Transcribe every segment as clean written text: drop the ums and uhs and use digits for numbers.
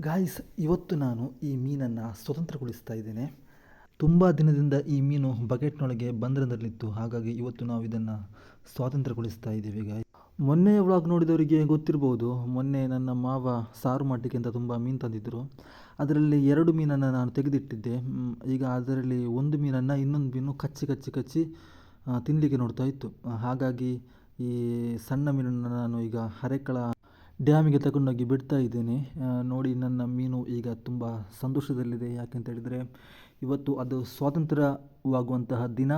Guys, ಇವತ್ತು ನಾನು ಈ ಮೀನನ್ನು ಸ್ವತಂತ್ರಗೊಳಿಸ್ತಾ ಇದ್ದೇನೆ. ತುಂಬ ದಿನದಿಂದ ಈ ಮೀನು ಬಕೆಟ್ನೊಳಗೆ ಬಂದರದಲ್ಲಿತ್ತು. ಹಾಗಾಗಿ ಇವತ್ತು ನಾವು ಇದನ್ನು ಸ್ವಾತಂತ್ರ್ಯಗೊಳಿಸ್ತಾ ಇದ್ದೀವಿ ಗಾಯ್. ಮೊನ್ನೆ ವ್ಲಾಗ್ ನೋಡಿದವರಿಗೆ ಗೊತ್ತಿರ್ಬೋದು, ಮೊನ್ನೆ ನನ್ನ ಮಾವ ಸಾರು ಮಾಡಲಿಕ್ಕೆ ಅಂತ ತುಂಬ ಮೀನು ತಂದಿದ್ದರು. ಅದರಲ್ಲಿ 2 ಮೀನನ್ನು ನಾನು ತೆಗೆದಿಟ್ಟಿದ್ದೆ. ಈಗ ಅದರಲ್ಲಿ ಒಂದು ಮೀನನ್ನು ಇನ್ನೊಂದು ಮೀನು ಕಚ್ಚಿ ತಿನ್ನಲಿಕ್ಕೆ ನೋಡ್ತಾ ಇತ್ತು. ಹಾಗಾಗಿ ಈ ಸಣ್ಣ ಮೀನನ್ನು ನಾನು ಈಗ ಹರೇಕಳ ಡ್ಯಾಮಿಗೆ ತಗೊಂಡೋಗಿ ಬಿಡ್ತಾ ಇದ್ದೇನೆ. ನೋಡಿ, ನನ್ನ ಮೀನು ಈಗ ತುಂಬ ಸಂತೋಷದಲ್ಲಿದೆ. ಯಾಕೆಂತ ಹೇಳಿದರೆ ಇವತ್ತು ಅದು ಸ್ವಾತಂತ್ರ್ಯವಾಗುವಂತಹ ದಿನ.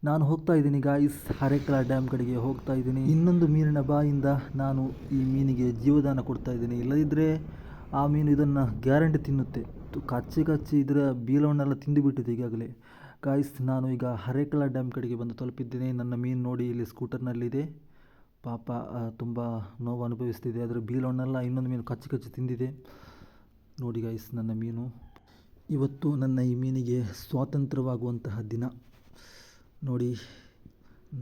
ನಾನು ಹೋಗ್ತಾ ಇದ್ದೀನಿ ಗಾಯ್ಸ್, ಹರೇಕಳ ಡ್ಯಾಮ್ ಕಡೆಗೆ ಹೋಗ್ತಾ ಇದ್ದೀನಿ. ಇನ್ನೊಂದು ಮೀನಿನ ಬಾಯಿಂದ ನಾನು ಈ ಮೀನಿಗೆ ಜೀವದಾನ ಕೊಡ್ತಾ ಇದ್ದೀನಿ. ಇಲ್ಲದಿದ್ದರೆ ಆ ಮೀನು ಇದನ್ನು ಗ್ಯಾರಂಟಿ ತಿನ್ನುತ್ತೆ. ಕಚ್ಚಿ ಇದರ ಬೀಲವನ್ನೆಲ್ಲ ತಿಂದುಬಿಟ್ಟಿದೆ ಈಗಾಗಲೇ. ಗಾಯ್ಸ್, ನಾನು ಈಗ ಹರೇಕಳ ಡ್ಯಾಮ್ ಕಡೆಗೆ ಬಂದು ತಲುಪಿದ್ದೇನೆ. ನನ್ನ ಮೀನು ನೋಡಿ ಇಲ್ಲಿ ಸ್ಕೂಟರ್ನಲ್ಲಿದೆ. ಪಾಪ ತುಂಬ ನೋವು ಅನುಭವಿಸ್ತಿದೆ. ಅದರ ಬೀಲವನ್ನೆಲ್ಲ ಇನ್ನೊಂದು ಮೀನು ಕಚ್ಚಿ ತಿಂದಿದೆ. ನೋಡಿ ಗಾಯ್ಸ್, ನನ್ನ ಮೀನು. ಇವತ್ತು ನನ್ನ ಈ ಮೀನಿಗೆ ಸ್ವಾತಂತ್ರ್ಯವಾಗುವಂತಹ ದಿನ. ನೋಡಿ,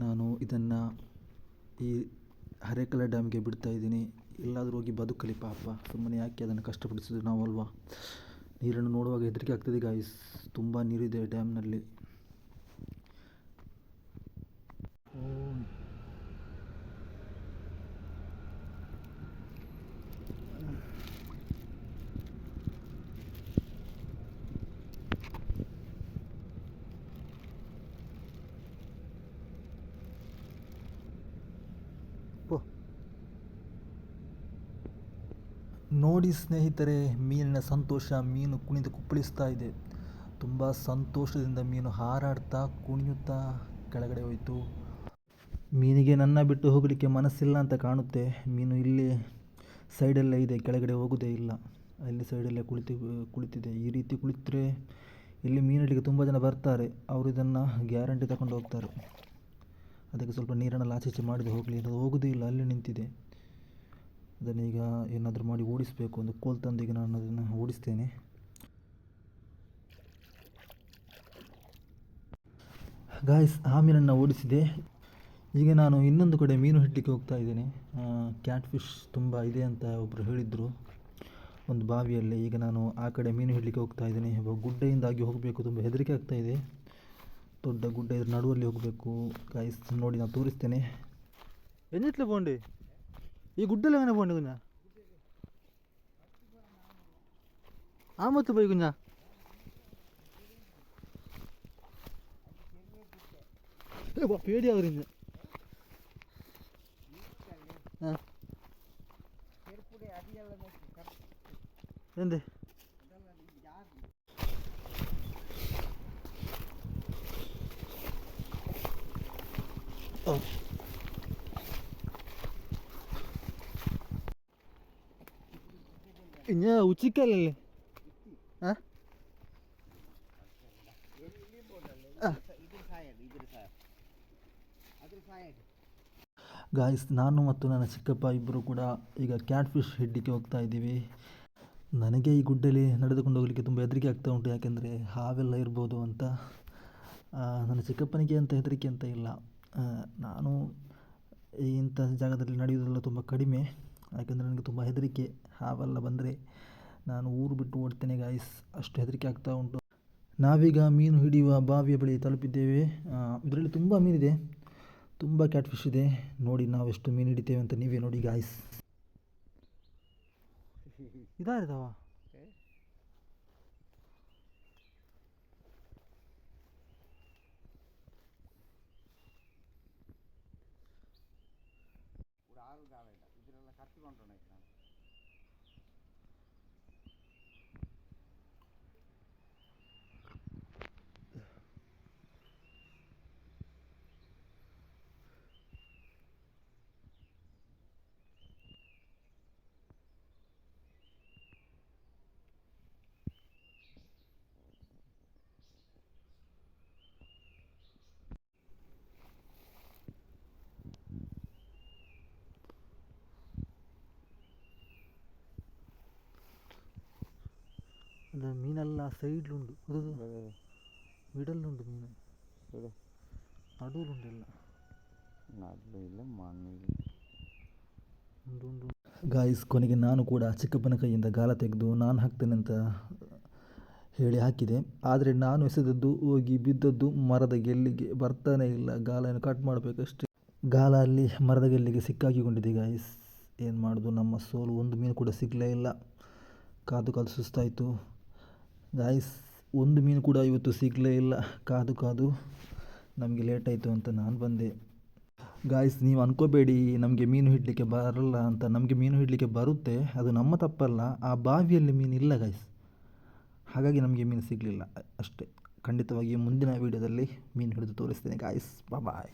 ನಾನು ಇದನ್ನು ಈ ಹರೇಕಳ ಡ್ಯಾಮ್ಗೆ ಬಿಡ್ತಾ ಇದ್ದೀನಿ. ಎಲ್ಲಾದರೂ ಹೋಗಿ ಬದುಕಲಿ ಪಾಪ, ಸುಮ್ಮನೆ ಯಾಕೆ ಅದನ್ನು ಕಷ್ಟಪಡಿಸೋದು ನಾವಲ್ವಾ. ನೀರನ್ನು ನೋಡುವಾಗ ಹೆದರಿಕೆ ಆಗ್ತದೆ ಗಾಯ್ಸ್, ತುಂಬ ನೀರಿದೆ ಡ್ಯಾಮ್ನಲ್ಲಿ. ನೋಡಿ ಸ್ನೇಹಿತರೆ, ಮೀನಿನ ಸಂತೋಷ. ಮೀನು ಕುಣಿದು ಕುಪ್ಪಳಿಸ್ತಾ ಇದೆ. ತುಂಬ ಸಂತೋಷದಿಂದ ಮೀನು ಹಾರಾಡ್ತಾ ಕುಣಿಯುತ್ತಾ ಕೆಳಗಡೆ ಹೋಯಿತು. ಮೀನಿಗೆ ನನ್ನ ಬಿಟ್ಟು ಹೋಗಲಿಕ್ಕೆ ಮನಸ್ಸಿಲ್ಲ ಅಂತ ಕಾಣುತ್ತೆ. ಮೀನು ಇಲ್ಲಿ ಸೈಡಲ್ಲೇ ಇದೆ, ಕೆಳಗಡೆ ಹೋಗೋದೇ ಇಲ್ಲ. ಅಲ್ಲಿ ಸೈಡಲ್ಲೇ ಕುಳಿತಿದೆ. ಈ ರೀತಿ ಕುಳಿತರೆ ಇಲ್ಲಿ ಮೀನಿಡಲಿಕ್ಕೆ ತುಂಬ ಜನ ಬರ್ತಾರೆ. ಅವರು ಇದನ್ನು ಗ್ಯಾರಂಟಿ ತಗೊಂಡು ಹೋಗ್ತಾರೆ. ಅದಕ್ಕೆ ಸ್ವಲ್ಪ ನೀರನ್ನೆಲ್ಲ ಆಚೆ ಮಾಡಿದೆ ಹೋಗಲಿ. ಅದು ಹೋಗೋದೇ ಇಲ್ಲ, ಅಲ್ಲಿ ನಿಂತಿದೆ. ಅದನ್ನೀಗ ಏನಾದರೂ ಮಾಡಿ ಓಡಿಸಬೇಕು. ಒಂದು ಕೋಲ್ ತಂದೀಗ ನಾನು ಅದನ್ನು ಓಡಿಸ್ತೇನೆ. ಗಾಯ್ಸ್, ಆ ಮೀನನ್ನು ಓಡಿಸಿದೆ. ಈಗ ನಾನು ಇನ್ನೊಂದು ಕಡೆ ಮೀನು ಹಿಡಲಿಕ್ಕೆ ಹೋಗ್ತಾ ಇದ್ದೇನೆ. ಕ್ಯಾಟ್ ಫಿಶ್ ತುಂಬ ಇದೆ ಅಂತ ಒಬ್ಬರು ಹೇಳಿದರು ಒಂದು ಬಾವಿಯಲ್ಲಿ. ಈಗ ನಾನು ಆ ಕಡೆ ಮೀನು ಹಿಡಲಿಕ್ಕೆ ಹೋಗ್ತಾ ಇದ್ದೇನೆ. ಗುಡ್ಡೆಯಿಂದಾಗಿ ಹೋಗಬೇಕು, ತುಂಬ ಹೆದರಿಕೆ ಆಗ್ತಾ ಇದೆ. ದೊಡ್ಡ ಗುಡ್ಡ ಇದ್ರ ನಡುವಲ್ಲಿ ಹೋಗಬೇಕು. ಗಾಯ್ಸ್ ನೋಡಿ, ನಾನು ತೋರಿಸ್ತೇನೆ. ಎಂಜೆತ್ಲೆ ಬೋಂಡೆ ಈ ಗುಡ್ಡಲ್ಲಿ ಮನೆ ಬೋಂಡೆ ಕುಂಜ ಆಮತ್ತು ಬೈ ಕುಂಜ പേടി അവരിന്ന് എന്ത് ഓ ഇഞ്ഞ ഉച്ചക്കല്ലേ ಗಾಯ್ಸ್, ನಾನು ಮತ್ತು ನನ್ನ ಚಿಕ್ಕಪ್ಪ ಇಬ್ಬರು ಕೂಡ ಈಗ ಕ್ಯಾಟ್ ಫಿಶ್ ಹಿಡಲಿಕ್ಕೆ ಹೋಗ್ತಾ ಇದ್ದೀವಿ. ನನಗೆ ಈ ಗುಡ್ಡಲ್ಲಿ ನಡೆದುಕೊಂಡು ಹೋಗಲಿಕ್ಕೆ ತುಂಬ ಹೆದರಿಕೆ ಆಗ್ತಾ ಉಂಟು. ಯಾಕೆಂದರೆ ಹಾವೆಲ್ಲ ಇರ್ಬೋದು ಅಂತ. ನನ್ನ ಚಿಕ್ಕಪ್ಪನಿಗೆ ಅಂತ ಹೆದರಿಕೆ ಅಂತ ಇಲ್ಲ. ನಾನು ಇಂಥ ಜಾಗದಲ್ಲಿ ನಡೆಯೋದೆಲ್ಲ ತುಂಬ ಕಡಿಮೆ. ಯಾಕೆಂದರೆ ನನಗೆ ತುಂಬ ಹೆದರಿಕೆ. ಹಾವೆಲ್ಲ ಬಂದರೆ ನಾನು ಊರು ಬಿಟ್ಟು ಓಡ್ತೇನೆ ಗಾಯ್ಸ್, ಅಷ್ಟು ಹೆದರಿಕೆ ಆಗ್ತಾ ಉಂಟು. ನಾವೀಗ ಮೀನು ಹಿಡಿಯುವ ಬಾವಿಯ ಬಳಿ ತಲುಪಿದ್ದೇವೆ. ಇದರಲ್ಲಿ ತುಂಬ ಮೀನಿದೆ, ತುಂಬ ಕ್ಯಾಟ್ ಫಿಶ್ ಇದೆ. ನೋಡಿ ನಾವು ಎಷ್ಟು ಮೀನು ಹಿಡಿತೇವೆ ಅಂತ ನೀವೇ ನೋಡಿ ಗಾಯ್ಸ್. ಇದಾರಿದವ ಅದು ಮೀನೆಲ್ಲ ಸೈಡ್ಲುಂಡು, ಮಿಡಲ್ಲುಂಡು ಮೀನು, ನಡುವಲುಂಡೆಲ್ಲ ನಡುವಿಲ್ಲ ಮಣ್ಣು ಉಂಡು ಉಂಡು. ಗಾಯ್ಸ್ ಕೊನೆಗೆ ನಾನು ಕೂಡ ಚಿಕ್ಕಪ್ಪನ ಕೈಯಿಂದ ಗಾಳ ತೆಗೆದು ನಾನು ಹಾಕ್ತೇನೆ ಅಂತ ಹೇಳಿ ಹಾಕಿದೆ. ಆದರೆ ನಾನು ಎಸೆದದ್ದು ಹೋಗಿ ಬಿದ್ದದ್ದು ಮರದ ಗೆಲ್ಲಿಗೆ, ಬರ್ತಾನೆ ಇಲ್ಲ. ಗಾಳನ್ನು ಕಟ್ ಮಾಡಬೇಕಷ್ಟೇ. ಗಾಳ ಅಲ್ಲಿ ಮರದ ಗೆಲ್ಲಿಗೆ ಸಿಕ್ಕಾಕಿಕೊಂಡಿದೆ ಗಾಯ್ಸ್. ಏನು ಮಾಡೋದು, ನಮ್ಮ ಸೋಲು. ಒಂದು ಮೀನು ಕೂಡ ಸಿಗಲೇ ಇಲ್ಲ. ಕಾದು ಕಾದು ಸುಸ್ತಾಯಿತು ಗಾಯ್ಸ್. ಒಂದು ಮೀನು ಕೂಡ ಇವತ್ತು ಸಿಗಲೇ ಇಲ್ಲ. ಕಾದು ಕಾದು ನಮಗೆ ಲೇಟ್ ಆಯಿತು ಅಂತ ನಾನು ಬಂದೆ. ಗಾಯ್ಸ್ ನೀವು ಅಂದ್ಕೋಬೇಡಿ ನಮಗೆ ಮೀನು ಹಿಡಲಿಕ್ಕೆ ಬರಲ್ಲ ಅಂತ. ನಮಗೆ ಮೀನು ಹಿಡಲಿಕ್ಕೆ ಬರುತ್ತೆ, ಅದು ನಮ್ಮ ತಪ್ಪಲ್ಲ. ಆ ಬಾವಿಯಲ್ಲಿ ಮೀನು ಇಲ್ಲ ಗಾಯ್ಸ್, ಹಾಗಾಗಿ ನಮಗೆ ಮೀನು ಸಿಗಲಿಲ್ಲ ಅಷ್ಟೇ. ಖಂಡಿತವಾಗಿ ಮುಂದಿನ ವೀಡಿಯೋದಲ್ಲಿ ಮೀನು ಹಿಡಿದು ತೋರಿಸ್ತೇನೆ ಗಾಯ್ಸ್. ಬಾಯ್.